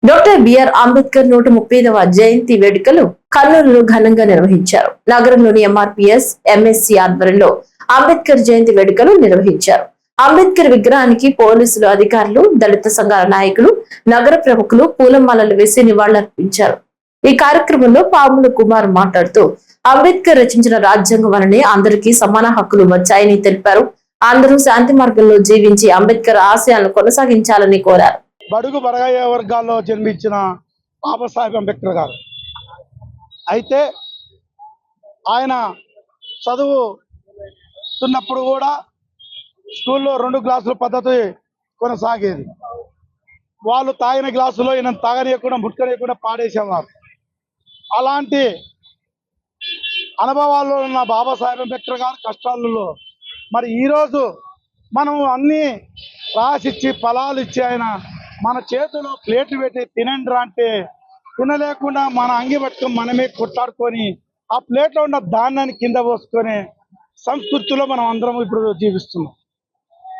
Doctor BR Ambedkar 135వ జయంతి వేడుకలు కర్నూలులో ఘనంగా నిర్వహించారు. నగరంలోని ఎంఆర్పీఎస్ ఎంఎస్సీ ఆధ్వర్యంలో అంబేద్కర్ జయంతి వేడుకలు నిర్వహించారు. అంబేద్కర్ విగ్రహానికి పోలీసులు, అధికారులు, దళిత సంఘాల నాయకులు, నగర ప్రముఖులు పూలమాలలు వేసి నివాళులర్పించారు. ఈ కార్యక్రమంలో పాముల కుమార్ మాట్లాడుతూ అంబేద్కర్ రచించిన రాజ్యాంగం వలనే అందరికీ సమాన హక్కులు వచ్చాయని తెలిపారు. అందరూ శాంతి మార్గంలో జీవించి అంబేద్కర్ ఆశయాలను కొనసాగించాలని కోరారు. బడుగు బడగయ్య వర్గాల్లో జన్మించిన బాబాసాహెబ్ అంబేద్కర్ గారు అయితే ఆయన చదువుతున్నప్పుడు కూడా స్కూల్లో 2 గ్లాసుల పద్ధతి కొనసాగేది. వాళ్ళు తాగిన గ్లాసులో ఈయన తాగనీయకుండా ముట్టుకనీయకుండా పాడేసేవారు. అలాంటి అనుభవాల్లో ఉన్న బాబాసాహెబ్ అంబేద్కర్ గారు కష్టాలలో మరి ఈరోజు మనం అన్నీ రాసిచ్చి ఫలాలు ఇచ్చి ఆయన మన చేతిలో ప్లేట్లు పెట్టి తినండి అంటే తినలేకుండా మన అంగి పట్టుకొని మనమే కొట్లాడుకొని ఆ ప్లేట్లో ఉన్న ధాన్యాన్ని కింద పోసుకొని సంస్కృతిలో మనం అందరం ఇప్పుడు జీవిస్తున్నాం.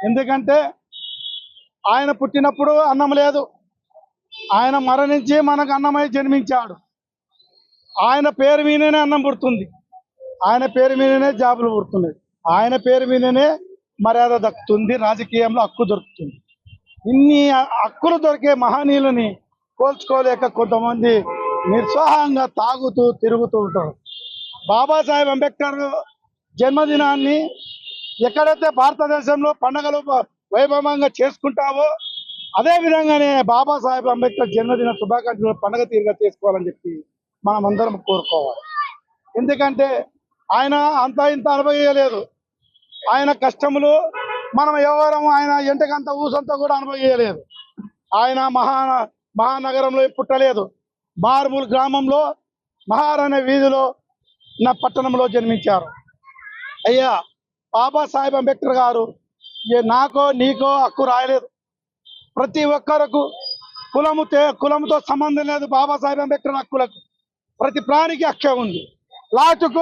ఎందుకంటే ఆయన పుట్టినప్పుడు అన్నం లేదు, ఆయన మరణించి మనకు అన్నమై జన్మించాడు. ఆయన పేరు మీదనే అన్నం పుడుతుంది, ఆయన పేరు మీదనే జాబులు పుడుతున్నాయి, ఆయన పేరు మీదనే మర్యాద దక్కుతుంది, రాజకీయంలో హక్కు దొరుకుతుంది. ఇన్ని హక్కులు దొరికే మహనీయులని కోల్చుకోలేక కొంతమంది నిరుత్సాహంగా తాగుతూ తిరుగుతూ ఉంటారు. బాబాసాహెబ్ అంబేద్కర్ జన్మదినాన్ని ఎక్కడైతే భారతదేశంలో పండుగలు వైభవంగా చేసుకుంటావో అదే విధంగానే బాబాసాహెబ్ అంబేద్కర్ జన్మదిన శుభాకాంక్షలు పండుగ తీరుగా చేసుకోవాలని చెప్పి మనం అందరం కోరుకోవాలి. ఎందుకంటే ఆయన అంతా ఇంత అనుభవించలేదు. ఆయన కష్టములు మనం ఎవరం ఆయన ఎంటకంత ఊసంతా కూడా అనుభవించలేదు. ఆయన మహానగరంలో పుట్టలేదు, మారుమూల గ్రామంలో మహార్ అనే వీధిలో నా పట్టణంలో జన్మించారు. అయ్యా బాబాసాహెబ్ అంబేద్కర్ గారు నాకో నీకో హక్కు రాయలేదు. ప్రతి ఒక్కరకు కులముతో సంబంధం లేదు. బాబాసాహెబ్ అంబేద్కర్ హక్కులకు ప్రతి ప్రాణికి హక్కు ఉంది. లాస్ట్కు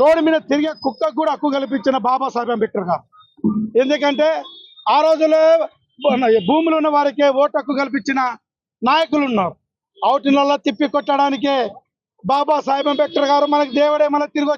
రోడ్డు మీద తిరిగే కుక్కకు కూడా హక్కు కల్పించిన బాబాసాహెబ్ అంబేద్కర్ గారు. ఎందుకంటే ఆ రోజుల్లో భూములు ఉన్న వారికే ఓటు హక్కు కల్పించిన నాయకులు ఉన్నారు. అవుటినల్లా తిప్పి కొట్టడానికే బాబాసాహెబ్ అంబేద్కర్ గారు మనకు దేవుడే మన తిరిగి